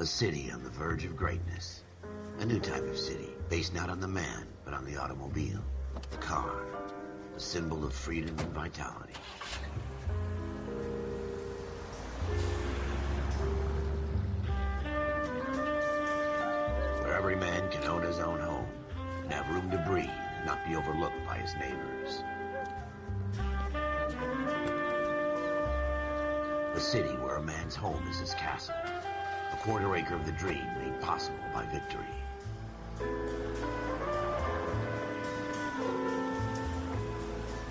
A city on the verge of greatness. A new type of city, based not on the man, but on the automobile. The car. The symbol of freedom and vitality. Where every man can own his own home and have room to breathe and not be overlooked by his neighbors. A city where a man's home is his castle. A quarter acre of the dream made possible by victory.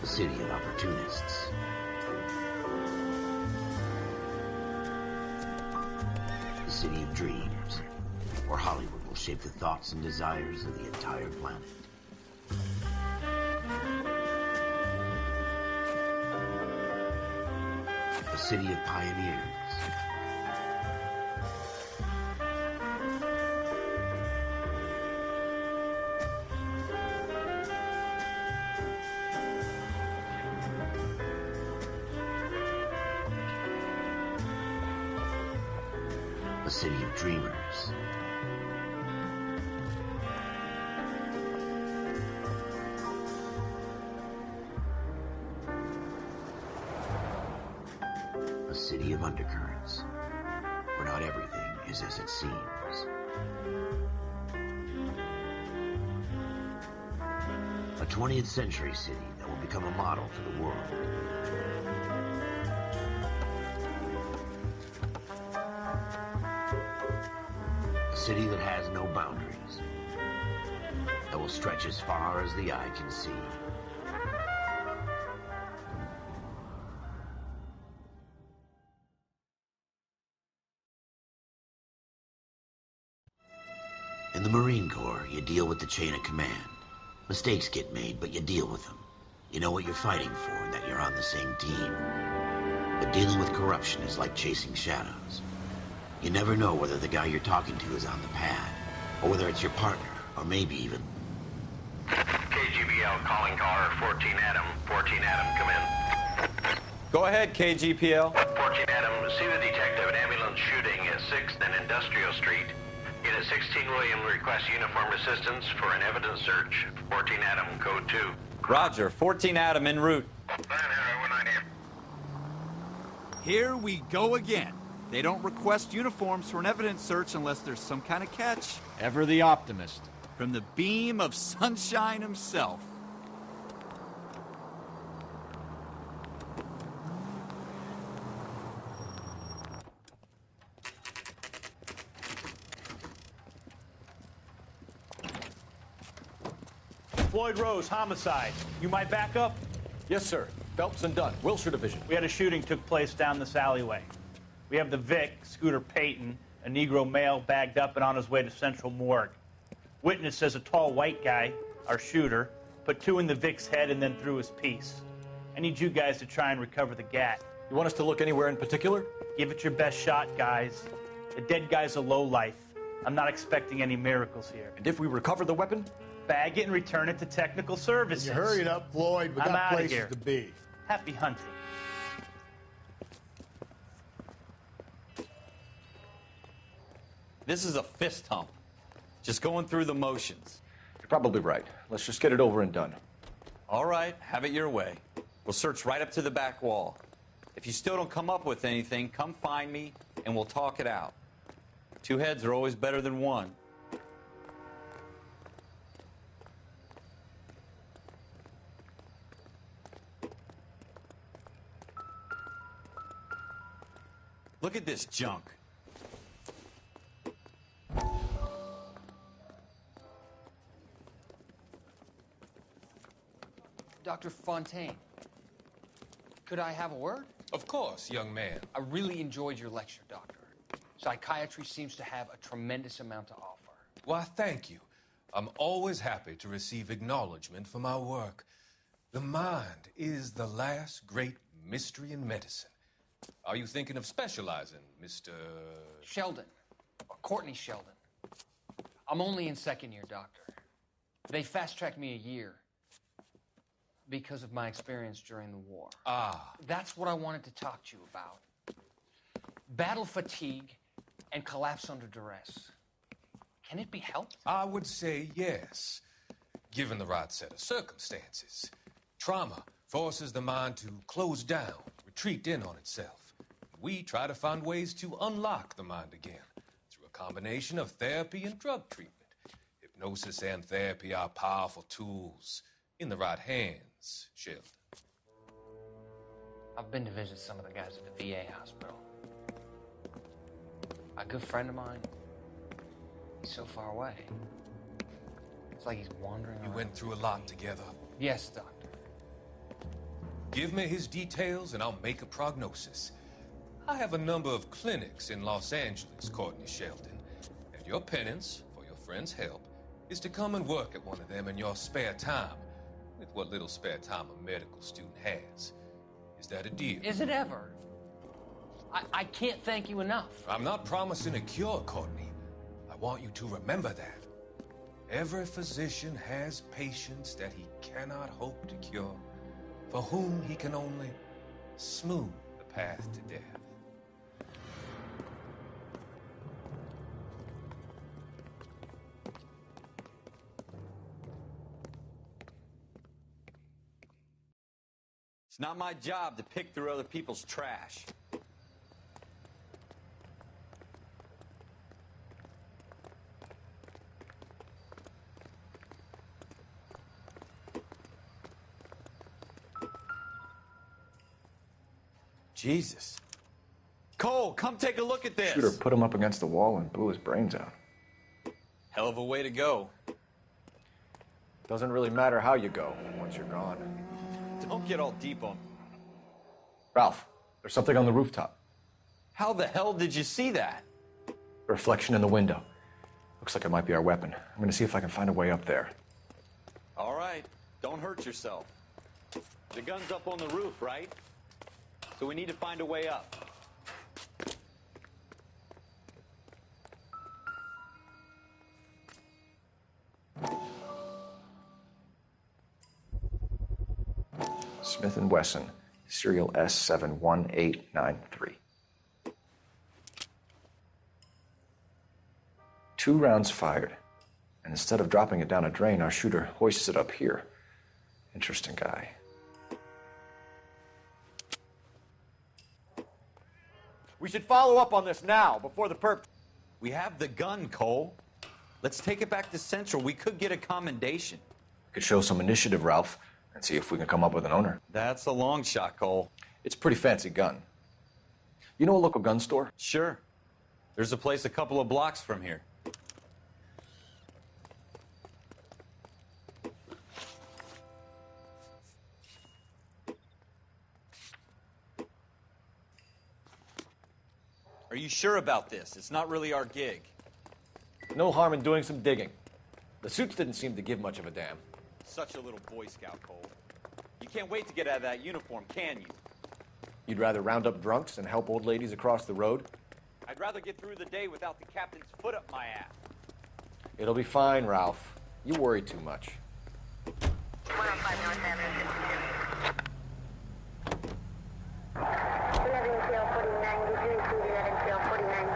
A city of opportunists. A city of dreams, where Hollywood will shape the thoughts and desires of the entire planet. A city of pioneers. A city of dreamers. A city of undercurrents, where not everything is as it seems. A 20th century city that will become a model for the world. A city that has no boundaries, that will stretch as far as the eye can see. In the Marine Corps, you deal with the chain of command. Mistakes get made, but you deal with them. You know what you're fighting for and that you're on the same team. But dealing with corruption is like chasing shadows. You never know whether the guy you're talking to is on the pad, or whether it's your partner, or maybe even... KGBL calling caller 14 Adam. 14 Adam, come in. Go ahead, KGPL. 14 Adam, see the detective at ambulance shooting at 6th and Industrial Street. Unit 16 William requests uniformed assistance for an evidence search. 14 Adam, code 2. Roger, 14 Adam en route. Here we go again. They don't request uniforms for an evidence search unless there's some kind of catch. Ever the optimist. From the beam of sunshine himself. Floyd Rose, homicide. You might back up? Yes, sir. Phelps and Dunn, Wilshire Division. We had a shooting took place down this alleyway. We have the Vic, Scooter Payton, a Negro male bagged up and on his way to Central Morgue. Witness says a tall white guy, our shooter, put 2 in the Vic's head and then threw his piece. I need you guys to try and recover the gat. You want us to look anywhere in particular? Give it your best shot, guys. The dead guy's a lowlife. I'm not expecting any miracles here. And if we recover the weapon? Bag it and return it to technical services. You hurry it up, Floyd. We I'm got outta places here. to be. Happy hunting. This is a fist hump. Just going through the motions. You're probably right. Let's just get it over and done. All right, have it your way. We'll search right up to the back wall. If you still don't come up with anything, come find me and we'll talk it out. 2 heads are always better than 1. Look at this junk. Dr. Fontaine, could I have a word? Of course, young man. I really enjoyed your lecture, Doctor. Psychiatry seems to have a tremendous amount to offer. Why, thank you. I'm always happy to receive acknowledgement for my work. The mind is the last great mystery in medicine. Are you thinking of specializing, Mr. Sheldon, or Courtney Sheldon. I'm only in 2nd year, Doctor. They fast-tracked me a year because of my experience during the war. Ah. That's what I wanted to talk to you about. Battle fatigue and collapse under duress. Can it be helped? I would say yes, given the right set of circumstances. Trauma forces the mind to close down, retreat in on itself. We try to find ways to unlock the mind again through a combination of therapy and drug treatment. Hypnosis and therapy are powerful tools in the right hands, Sheldon. I've been to visit some of the guys at the VA hospital. A good friend of mine, he's so far away. It's like he's wandering You around. went through a lot together. Yes, Doctor. Give me his details and I'll make a prognosis. I have a number of clinics in Los Angeles, Courtney Sheldon, and your penance, for your friend's help, is to come and work at one of them in your spare time, with what little spare time a medical student has. Is that a deal? Is it ever? I can't thank you enough. I'm not promising a cure, Courtney. I want you to remember that. Every physician has patients that he cannot hope to cure, for whom he can only smooth the path to death. It's not my job to pick through other people's trash. Jesus. Cole, come take a look at this. Shooter put him up against the wall and blew his brains out. Hell of a way to go. Doesn't really matter how you go once you're gone. Don't get all deep on... Ralph, there's something on the rooftop. How the hell did you see that? A reflection in the window. Looks like it might be our weapon. I'm gonna see if I can find a way up there. All right, don't hurt yourself. The gun's up on the roof, right? So we need to find a way up. Smith & Wesson, serial S71893. 2 rounds fired, and instead of dropping it down a drain, our shooter hoists it up here. Interesting guy. We should follow up on this now, before the perp... We have the gun, Cole. Let's take it back to Central. We could get a commendation. Could show some initiative, Ralph, and see if we can come up with an owner. That's a long shot, Cole. It's a pretty fancy gun. You know a local gun store? Sure. There's a place a couple of blocks from here. Are you sure about this? It's not really our gig. No harm in doing some digging. The suits didn't seem to give much of a damn. Such a little Boy Scout, Cole. You can't wait to get out of that uniform, can you? You'd rather round up drunks and help old ladies across the road? I'd rather get through the day without the captain's foot up my ass. It'll be fine, Ralph. You worry too much. 105 North Avenue, 52. 11 tail 49, did you include 11 tail 49?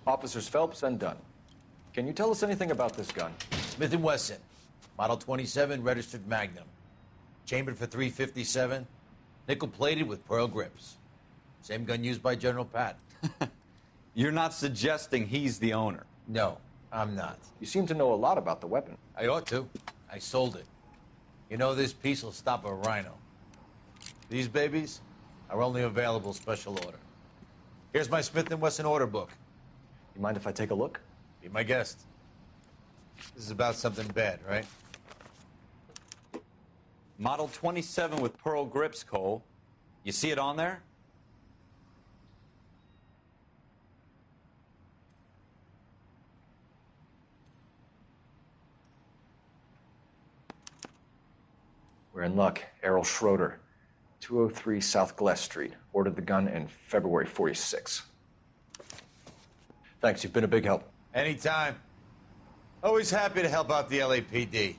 Officers Phelps and Dunn. Can you tell us anything about this gun? Smith & Wesson, Model 27, registered Magnum. Chambered for .357, nickel-plated with pearl grips. Same gun used by General Patton. You're not suggesting he's the owner? No, I'm not. You seem to know a lot about the weapon. I ought to. I sold it. You know, this piece will stop a rhino. These babies are only available special order. Here's my Smith & Wesson order book. You mind if I take a look? Be my guest. This is about something bad, right? Model 27 with pearl grips, Cole. You see it on there? We're in luck. Errol Schroeder, 203 South Glass Street. Ordered the gun in February '46. Thanks, you've been a big help. Anytime. Always happy to help out the LAPD.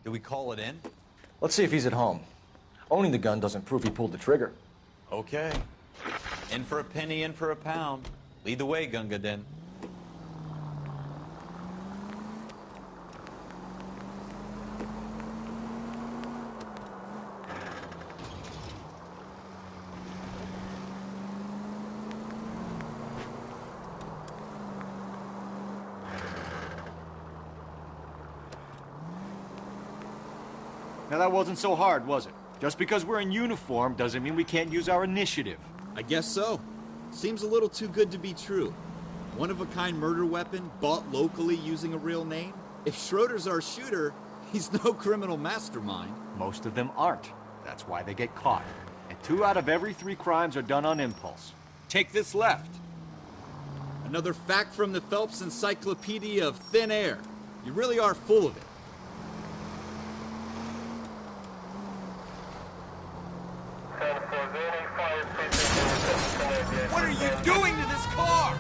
Do we call it in? Let's see if he's at home. Owning the gun doesn't prove he pulled the trigger. Okay. In for a penny, in for a pound. Lead the way, Gunga Din. Now that wasn't so hard, was it? Just because we're in uniform doesn't mean we can't use our initiative. I guess so. Seems a little too good to be true. One-of-a-kind murder weapon bought locally using a real name? If Schroeder's our shooter, he's no criminal mastermind. Most of them aren't. That's why they get caught. And 2 out of every 3 crimes are done on impulse. Take this left. Another fact from the Phelps Encyclopedia of Thin Air. You really are full of it. What are you doing to this car?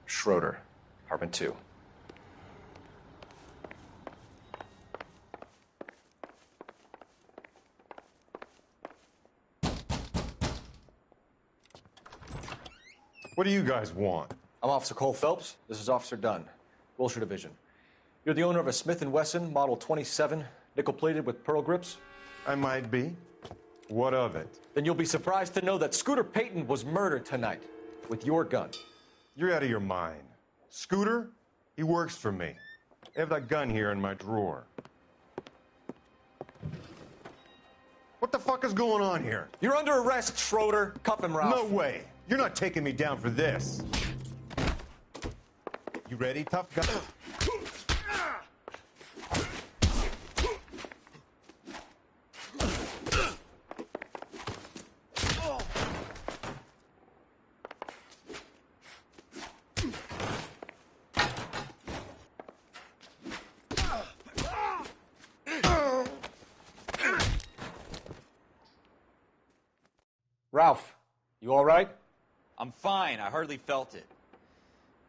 Schroeder, apartment 2. What do you guys want? I'm Officer Cole Phelps. This is Officer Dunn, Wilshire Division. You're the owner of a Smith & Wesson Model 27, nickel-plated with pearl grips? I might be. What of it? Then you'll be surprised to know that Scooter Payton was murdered tonight with your gun. You're out of your mind. Scooter? He works for me. I have that gun here in my drawer. What the fuck is going on here? You're under arrest, Schroeder. Cuff him, Ralph. No way. You're not taking me down for this. You ready, tough guy? Ralph, you all right? I'm fine. I hardly felt it.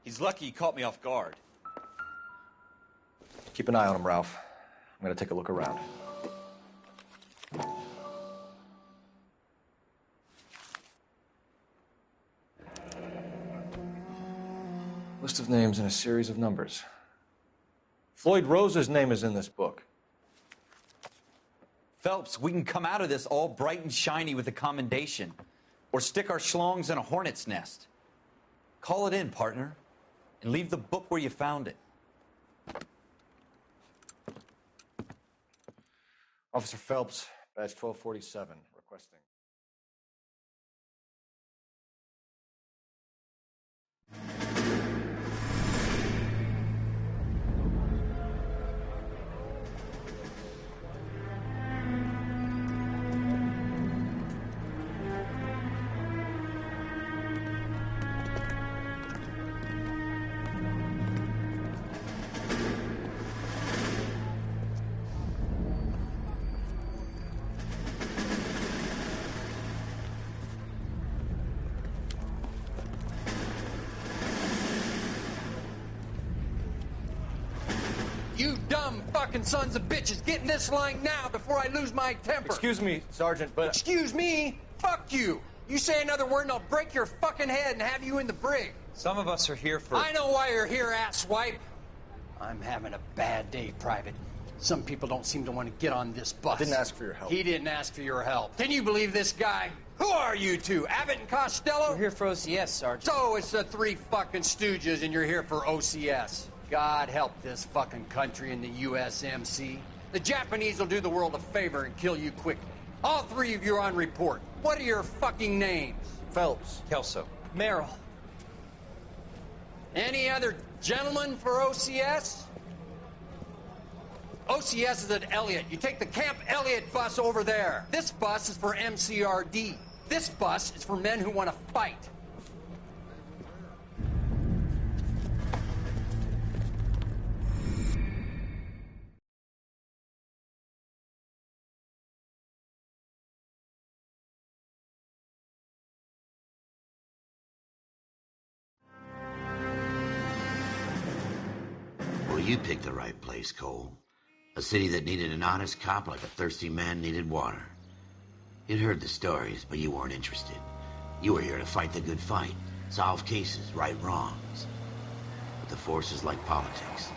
He's lucky he caught me off guard. keep an eye on him, Ralph. I'm going to take a look around. List of names and a series of numbers. Floyd Rose's name is in this book. Phelps, we can come out of this all bright and shiny with a commendation, or stick our schlongs in a hornet's nest. Call it in, partner, and leave the book where you found it. Officer Phelps, badge 1247, requesting. You dumb fucking sons of bitches, get in this line now before I lose my temper. Excuse me, Sergeant, but... Excuse me? Fuck you. You say another word and I'll break your fucking head and have you in the brig. Some of us are here for... I know why you're here, asswipe. I'm having a bad day, Private. Some people don't seem to want to get on this bus. Didn't ask for your help. He didn't ask for your help. Can you believe this guy? Who are you two? Abbott and Costello? We're here for OCS, Sergeant. So it's the three fucking stooges and you're here for OCS. God help this fucking country and the USMC. The Japanese will do the world a favor and kill you quickly. All three of you are on report. What are your fucking names? Phelps. Kelso. Merrill. Any other gentlemen for OCS? OCS is at Elliott. You take the Camp Elliott bus over there. This bus is for MCRD. This bus is for men who want to fight. Well, you picked the right place, Cole. A city that needed an honest cop like a thirsty man needed water. You'd heard the stories, but you weren't interested. You were here to fight the good fight, solve cases, right wrongs. But the force is like politics.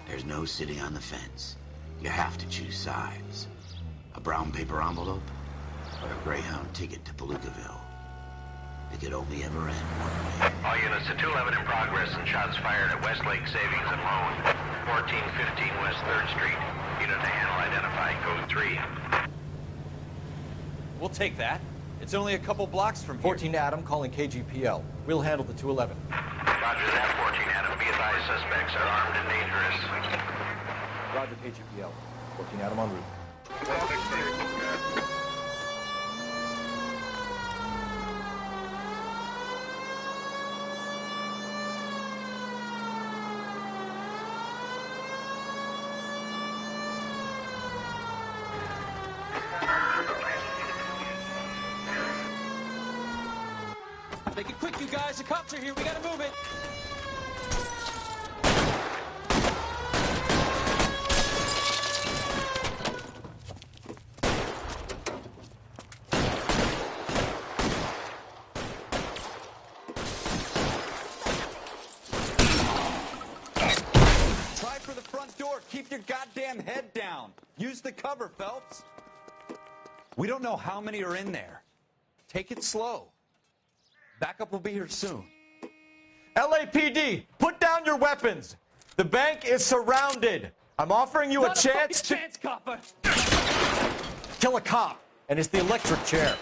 There's no sitting on the fence. You have to choose sides. A brown paper envelope, or a Greyhound ticket to Palookaville. It could only ever end one way. All units to 211 in progress and shots fired at Westlake Savings and Loan, 1415 West 3rd Street. Unit to handle identified, code 3. We'll take that. It's only a couple blocks from here. 14 Adam calling KGPL. We'll handle the 211. Roger that, 14 Adam. Be advised, suspects are armed and dangerous. Roger KGPL. 14 Adam en route. Make it quick, you guys. The cops are here. We gotta move it. Try for the front door. Keep your goddamn head down. Use the cover, Phelps. We don't know how many are in there. Take it slow. Backup will be here soon. LAPD, put down your weapons. The bank is surrounded. I'm offering you a chance to copper. kill a cop, and it's the electric chair.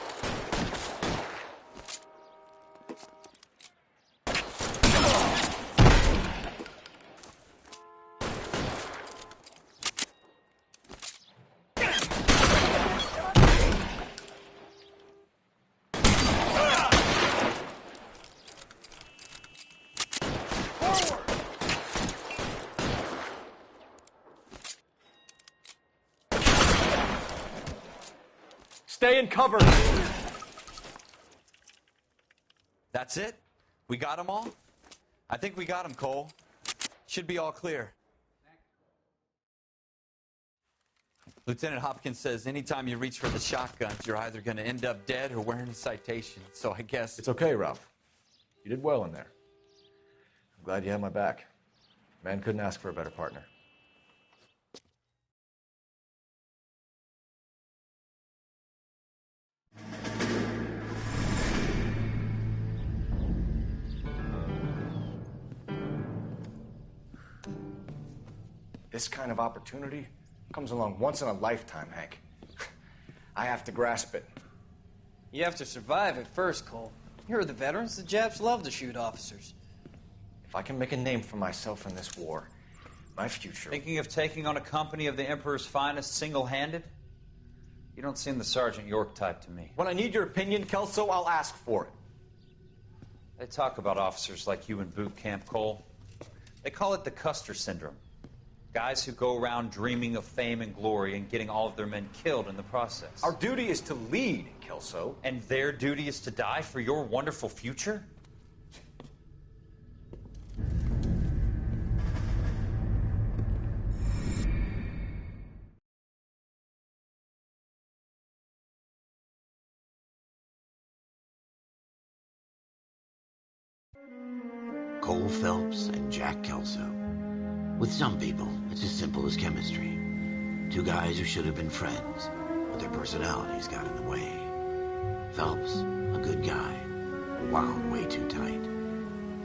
Stay in cover. That's it? We got them all? I think we got them, Cole. Should be all clear. Lieutenant Hopkins says anytime you reach for the shotguns, you're either going to end up dead or wearing a citation. So I guess... It's okay, Ralph. You did well in there. I'm glad you had my back. Man couldn't ask for a better partner. This kind of opportunity comes along once in a lifetime, Hank. I have to grasp it. You have to survive at first, Cole. Here are the veterans. The Japs love to shoot officers. If I can make a name for myself in this war, my future... Thinking of taking on a company of the Emperor's finest single-handed? You don't seem the Sergeant York type to me. When I need your opinion, Kelso, I'll ask for it. They talk about officers like you in boot camp, Cole. They call it the Custer syndrome. Guys who go around dreaming of fame and glory and getting all of their men killed in the process. Our duty is to lead, Kelso. And their duty is to die for your wonderful future? Cole Phelps and Jack Kelso. With some people, it's as simple as chemistry. Two guys who should have been friends, but their personalities got in the way. Phelps, a good guy, wound way too tight.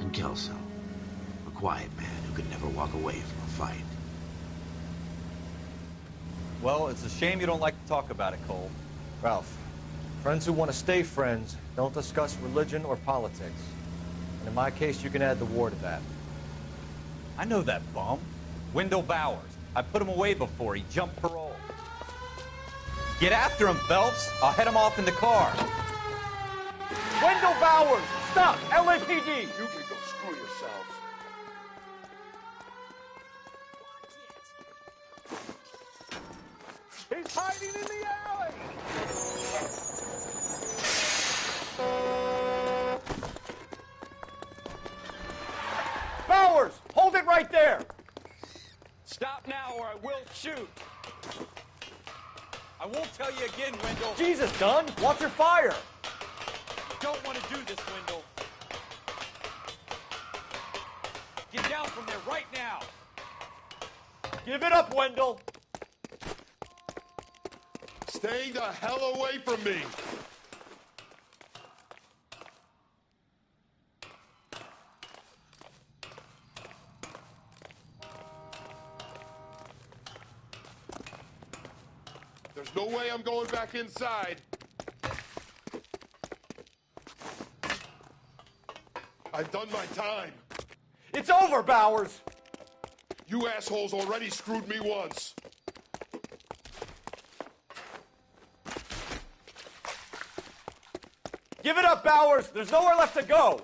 And Kelso, a quiet man who could never walk away from a fight. Well, it's a shame you don't like to talk about it, Cole. Ralph, friends who want to stay friends don't discuss religion or politics. And in my case, you can add the war to that. I know that bum. Wendell Bowers. I put him away before. He jumped parole. Get after him, Phelps. I'll head him off in the car. Wendell Bowers! Stop! LAPD! You can go screw yourselves. He's hiding in the alley! Bowers! Hold it right there! Stop now or I will shoot. I won't tell you again, Wendell. Jesus, Dunn! Watch your fire! Don't want to do this, Wendell. Get down from there right now. Give it up, Wendell! Stay the hell away from me! There's no way I'm going back inside. I've done my time. It's over, Bowers! You assholes already screwed me once. Give it up, Bowers! There's nowhere left to go!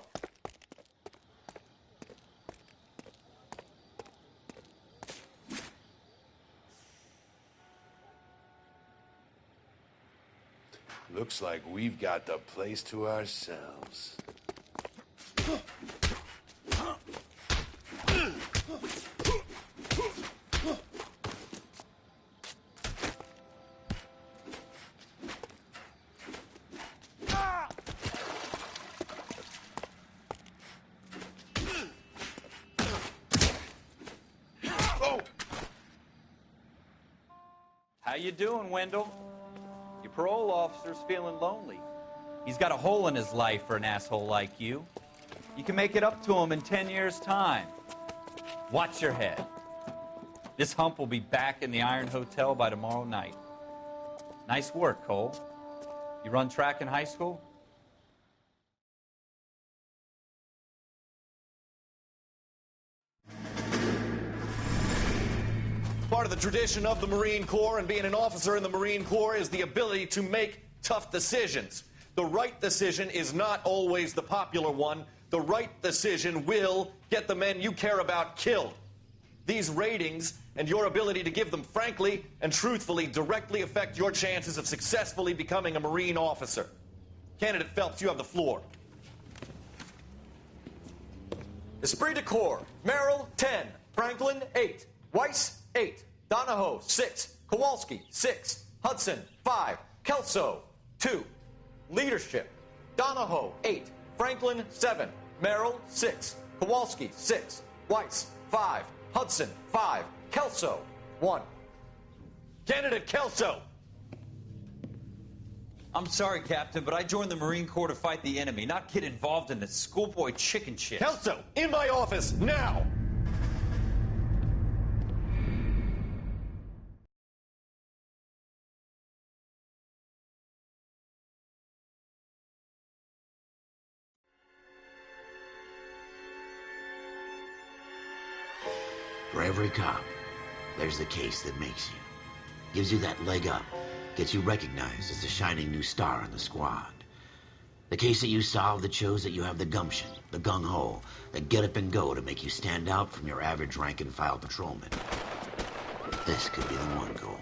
Looks like we've got the place to ourselves. How you doing, Wendell? Your parole officer's feeling lonely. He's got a hole in his life for an asshole like you. You can make it up to him in 10 years' time. Watch your head. This hump will be back in the Iron Hotel by tomorrow night. Nice work, Cole. You run track in high school? Part of the tradition of the Marine Corps and being an officer in the Marine Corps is the ability to make tough decisions. The right decision is not always the popular one. The right decision will get the men you care about killed. These ratings and your ability to give them frankly and truthfully directly affect your chances of successfully becoming a Marine officer. Candidate Phelps, you have the floor. Esprit de Corps, Merrill, 10. Franklin, 8. Weiss, 8. Donahoe, 6. Kowalski, 6. Hudson, 5. Kelso, 2. Leadership, Donahoe, 8. Franklin, 7. Merrill, 6. Kowalski, 6. Weiss, 5. Hudson, 5. Kelso, 1. Candidate Kelso! I'm sorry, Captain, but I joined the Marine Corps to fight the enemy, not get involved in this schoolboy chicken shit. Kelso, in my office, now! For every cop, there's the case that makes you. Gives you that leg up. Gets you recognized as the shining new star in the squad. The case that you solve that shows that you have the gumption, the gung-ho, the get up and go to make you stand out from your average rank-and-file patrolman. This could be the one, Cole.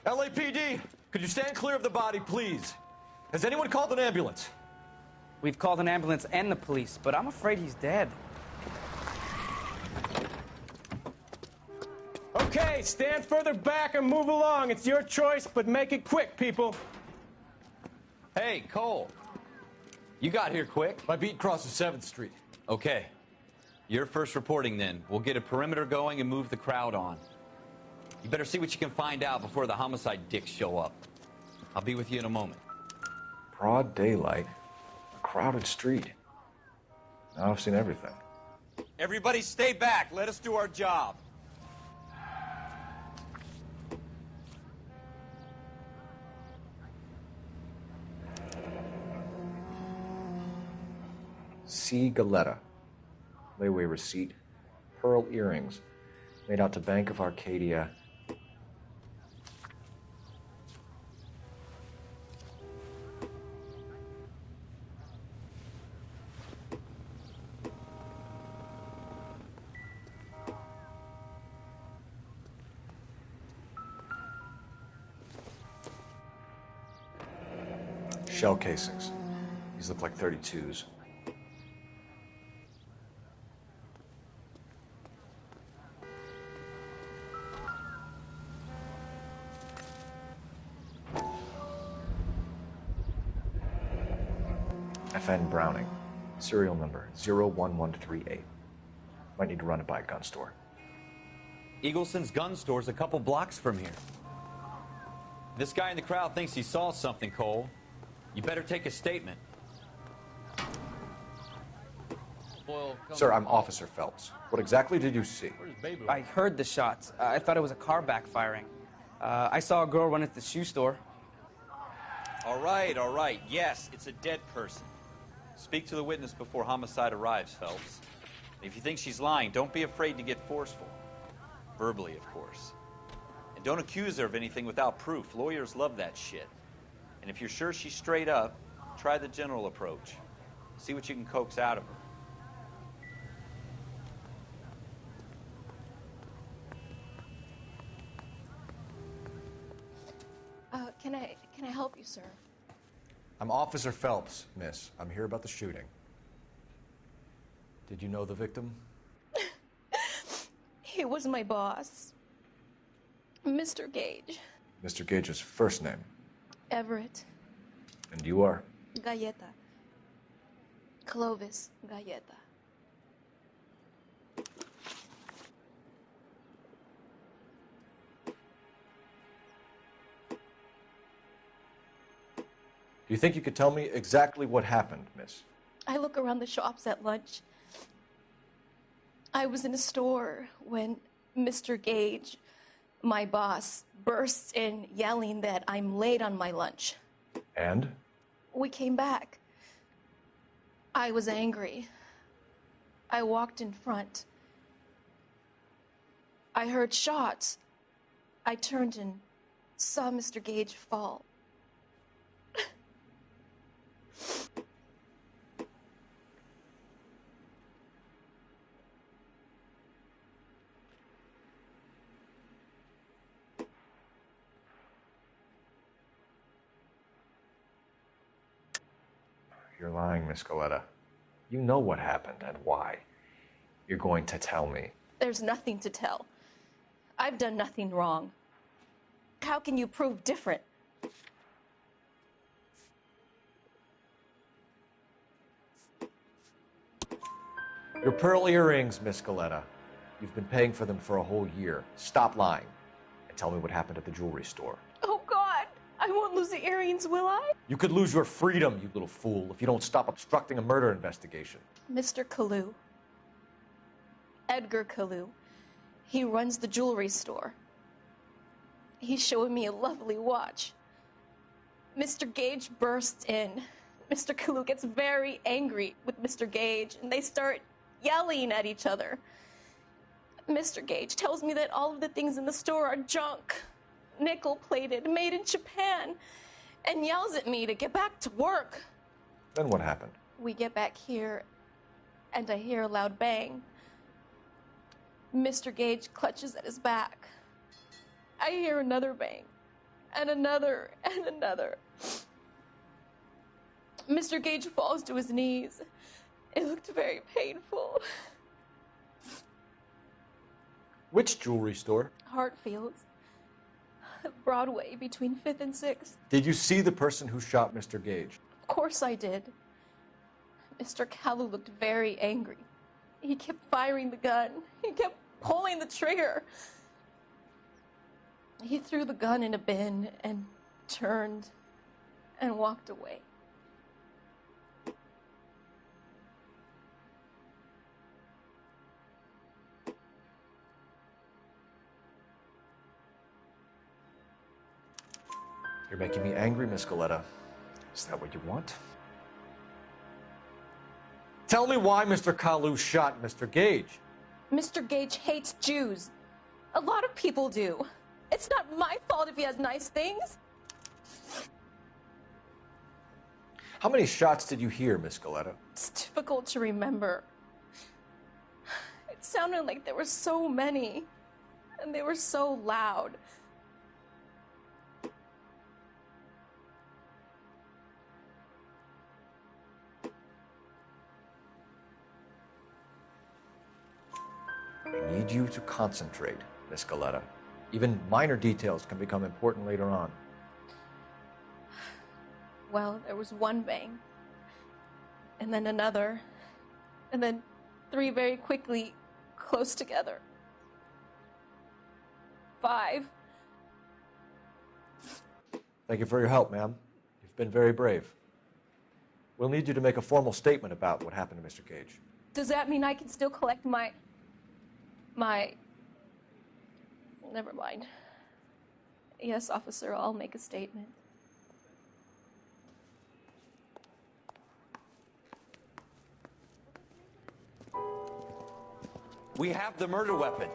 LAPD, could you stand clear of the body, please? Has anyone called an ambulance? We've called an ambulance and the police, but I'm afraid he's dead. Okay, stand further back and move along. It's your choice, but make it quick, people. Hey, Cole. You got here quick. My beat crosses 7th Street. Okay. You're first reporting then. We'll get a perimeter going and move the crowd on. You better see what you can find out before the homicide dicks show up. I'll be with you in a moment. Broad daylight. A crowded street. Now I've seen everything. Everybody stay back. Let us do our job. C. Galetta. Layaway receipt. Pearl earrings. Made out to Bank of Arcadia. Shell casings. These look like 32s. FN Browning. Serial number 01138. Might need to run it by a gun store. Eagleson's gun store's a couple blocks from here. This guy in the crowd thinks he saw something, Cole. You better take a statement. Sir, I'm Officer Phelps. What exactly did you see? I heard the shots. I thought it was a car backfiring. I saw a girl run at the shoe store. All right. Yes, it's a dead person. Speak to the witness before homicide arrives, Phelps. If you think she's lying, don't be afraid to get forceful. Verbally, of course. And don't accuse her of anything without proof. Lawyers love that shit. And if you're sure she's straight up, try the general approach. See what you can coax out of her. Can I help you, sir? I'm Officer Phelps, miss. I'm here about the shooting. Did you know the victim? He was my boss, Mr. Gage. Mr. Gage's first name. Everett. And you are? Galleta. Clovis Galleta. Do you think you could tell me exactly what happened, miss? I look around the shops at lunch. I was in a store when Mr. Gage, my boss, bursts in yelling that I'm late on my lunch. And? We came back. I was angry. I walked in front. I heard shots. I turned and saw Mr. Gage fall. You're lying, Miss Galetta. You know what happened and why. You're going to tell me. There's nothing to tell. I've done nothing wrong. How can you prove different? Your pearl earrings, Miss Galetta. You've been paying for them for a whole year. Stop lying and tell me what happened at the jewelry store. Oh, God. I won't lose the earrings, will I? You could lose your freedom, you little fool, if you don't stop obstructing a murder investigation. Mr. Kalu. Edgar Kalu. He runs the jewelry store. He's showing me a lovely watch. Mr. Gage bursts in. Mr. Kalu gets very angry with Mr. Gage, and they start yelling at each other. Mr. Gage tells me that all of the things in the store are junk, nickel-plated, made in Japan, and yells at me to get back to work. Then what happened? We get back here, and I hear a loud bang. Mr. Gage clutches at his back. I hear another bang, and another, and another. Mr. Gage falls to his knees. It looked very painful. Which jewelry store? Hartfield's. Broadway, between 5th and 6th. Did you see the person who shot Mr. Gage? Of course I did. Mr. Kalu looked very angry. He kept firing the gun. He kept pulling the trigger. He threw the gun in a bin and turned and walked away. You're making me angry, Miss Galetta. Is that what you want? Tell me why Mr. Kalu shot Mr. Gage. Mr. Gage hates Jews. A lot of people do. It's not my fault if he has nice things. How many shots did you hear, Miss Galetta? It's difficult to remember. It sounded like there were so many, and they were so loud. I need you to concentrate, Miss Galetta. Even minor details can become important later on. Well, there was one bang, and then another, and then 3 very quickly, close together. 5. Thank you for your help, ma'am. You've been very brave. We'll need you to make a formal statement about what happened to Mr. Gage. Does that mean I can still collect my... Never mind. Yes, officer, I'll make a statement. We have the murder weapon.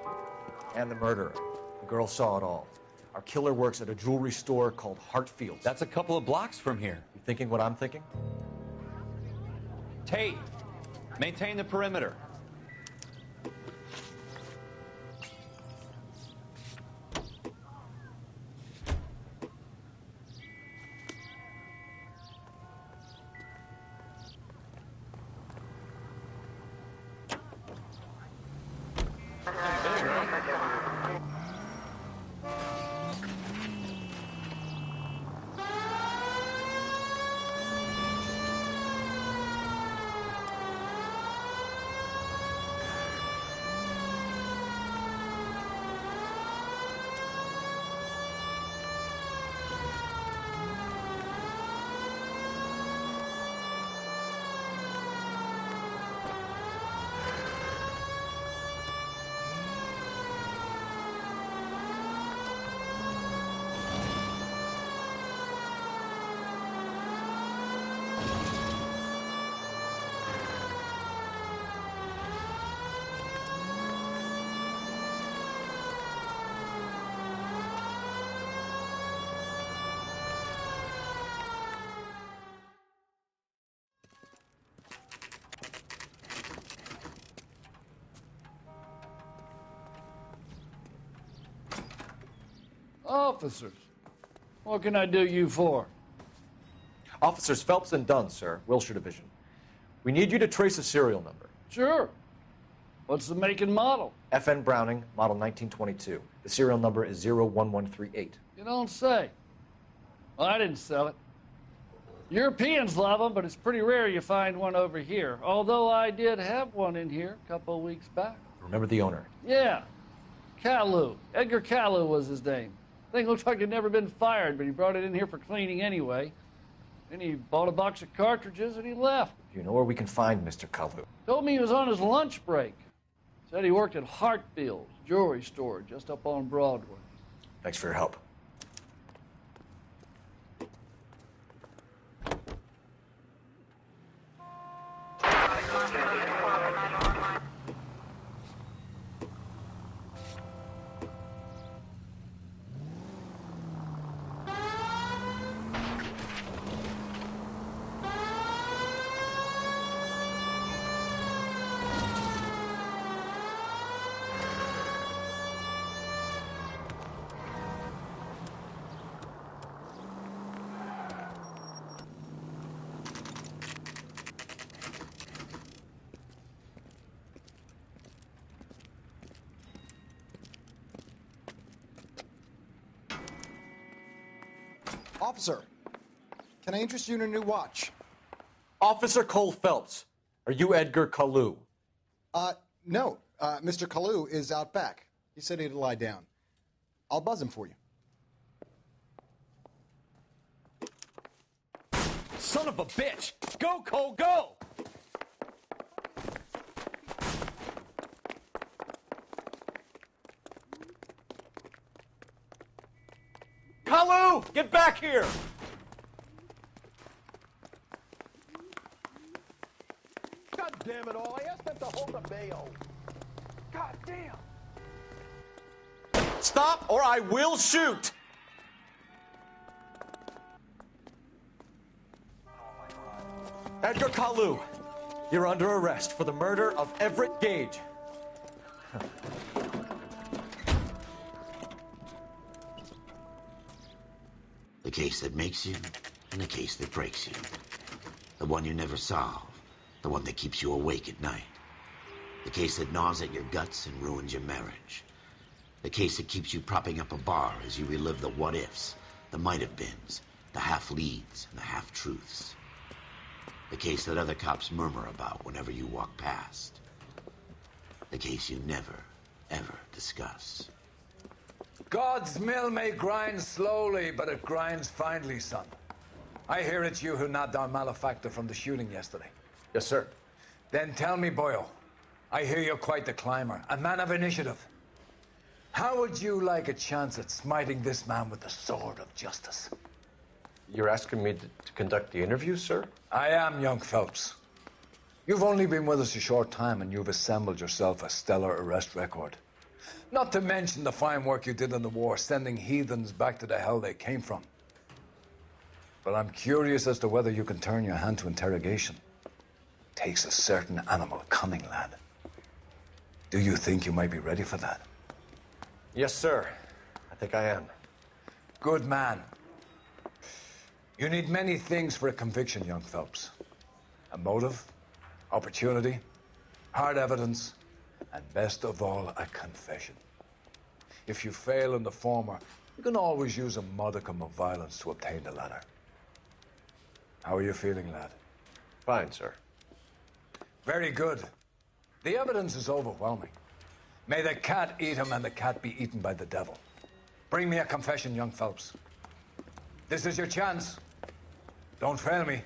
And the murderer. The girl saw it all. Our killer works at a jewelry store called Hartfield's. That's a couple of blocks from here. You thinking what I'm thinking? Tate, maintain the perimeter. Officers, what can I do you for? Officers Phelps and Dunn, sir, Wilshire Division. We need you to trace a serial number. Sure. What's the make and model? FN Browning, model 1922. The serial number is 01138. You don't say. Well, I didn't sell it. Europeans love them, but it's pretty rare you find one over here. Although I did have one in here a couple of weeks back. Remember the owner? Yeah. Kalu. Edgar Kalu was his name. Thing looks like he'd never been fired, but he brought it in here for cleaning anyway. Then he bought a box of cartridges and he left. Do you know where we can find Mr. Kalu? Told me he was on his lunch break. Said he worked at Hartfield's jewelry store just up on Broadway. Thanks for your help. Officer, can I interest you in a new watch? Officer Cole Phelps, are you Edgar Kalu? No. Mr. Kalu is out back. He said he'd lie down. I'll buzz him for you. Son of a bitch! Go, Cole, go! Kalu, get back here! God damn it all, I asked them to hold the mayo. God damn! Stop or I will shoot! Edgar Kalu, you're under arrest for the murder of Everett Gage. The case that makes you, and the case that breaks you. The one you never solve, the one that keeps you awake at night. The case that gnaws at your guts and ruins your marriage. The case that keeps you propping up a bar as you relive the what-ifs, the might-have-beens, the half-leads, and the half-truths. The case that other cops murmur about whenever you walk past. The case you never, ever discuss. God's mill may grind slowly, but it grinds finely, son. I hear it's you who nabbed our malefactor from the shooting yesterday. Yes, sir. Then tell me, boyo, I hear you're quite the climber, a man of initiative. How would you like a chance at smiting this man with the sword of justice? You're asking me to conduct the interview, sir? I am, young Phelps. You've only been with us a short time, and you've assembled yourself a stellar arrest record. Not to mention the fine work you did in the war, sending heathens back to the hell they came from. But I'm curious as to whether you can turn your hand to interrogation. Takes a certain animal cunning, lad. Do you think you might be ready for that? Yes, sir. I think I am. Good man. You need many things for a conviction, young Phelps. A motive, opportunity, hard evidence, and best of all, a confession. If you fail in the former, you can always use a modicum of violence to obtain the latter. How are you feeling, lad? Fine, sir. Very good. The evidence is overwhelming. May the cat eat him and the cat be eaten by the devil. Bring me a confession, young Phelps. This is your chance. Don't fail me.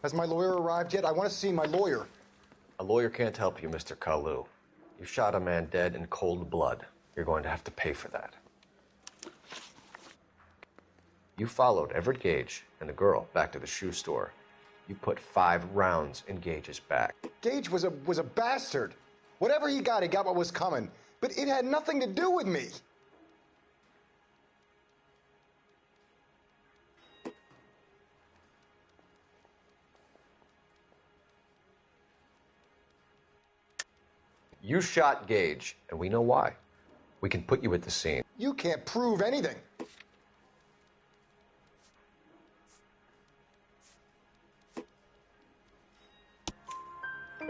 Has my lawyer arrived yet? I want to see my lawyer. A lawyer can't help you, Mr. Kalu. You shot a man dead in cold blood. You're going to have to pay for that. You followed Everett Gage and the girl back to the shoe store. You put 5 rounds in Gage's back. Gage was a bastard. Whatever he got what was coming. But it had nothing to do with me. You shot Gage, and we know why. We can put you at the scene. You can't prove anything.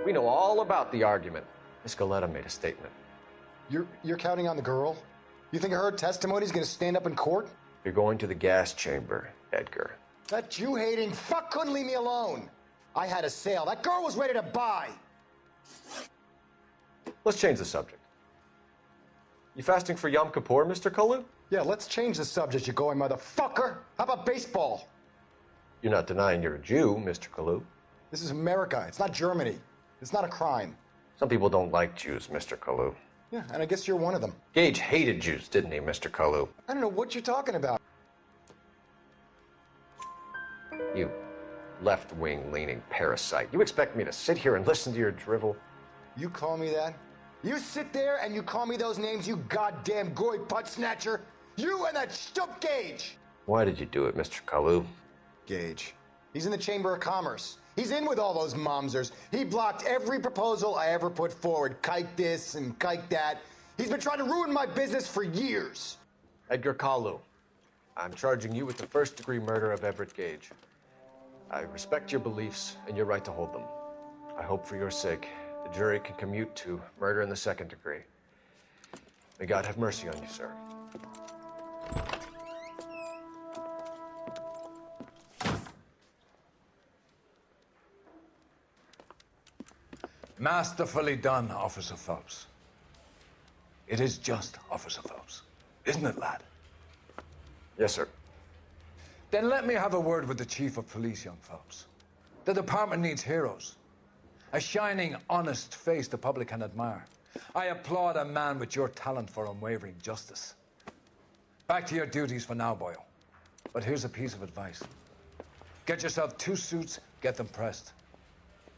We know all about the argument. Miss Goleta made a statement. You're counting on the girl? You think her testimony's gonna stand up in court? You're going to the gas chamber, Edgar. That Jew-hating fuck couldn't leave me alone. I had a sale. That girl was ready to buy. Let's change the subject. You fasting for Yom Kippur, Mr. Kalu? Yeah, let's change the subject, you going motherfucker. How about baseball? You're not denying you're a Jew, Mr. Kalu. This is America. It's not Germany. It's not a crime. Some people don't like Jews, Mr. Kalu. Yeah, and I guess you're one of them. Gage hated Jews, didn't he, Mr. Kalu? I don't know what you're talking about. You left-wing leaning parasite. You expect me to sit here and listen to your drivel? You call me that? You sit there and you call me those names, you goddamn goy putt snatcher? You and that stup Gage! Why did you do it, Mr. Kalu? Gage. He's in the Chamber of Commerce. He's in with all those momsers. He blocked every proposal I ever put forward. Kike this and kike that. He's been trying to ruin my business for years. Edgar Kalu, I'm charging you with the first-degree murder of Everett Gage. I respect your beliefs and your right to hold them. I hope for your sake the jury can commute to murder in the second degree. May God have mercy on you, sir. Masterfully done, Officer Phelps. It is just Officer Phelps, isn't it, lad? Yes, sir. Then let me have a word with the Chief of Police, young Phelps. The department needs heroes. A shining, honest face the public can admire. I applaud a man with your talent for unwavering justice. Back to your duties for now, Boyle. But here's a piece of advice. Get yourself 2 suits, get them pressed.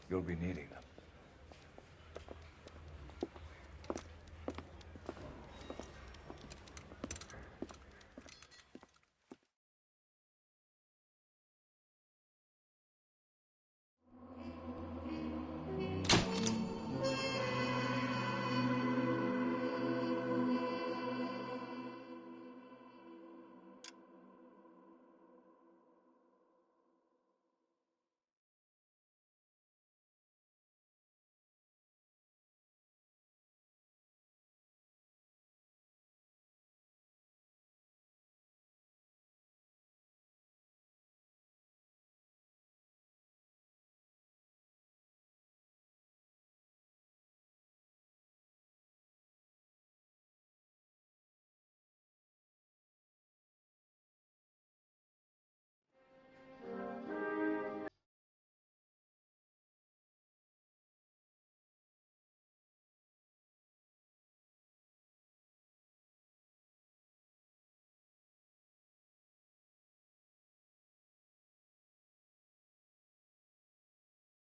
You'll be needing them.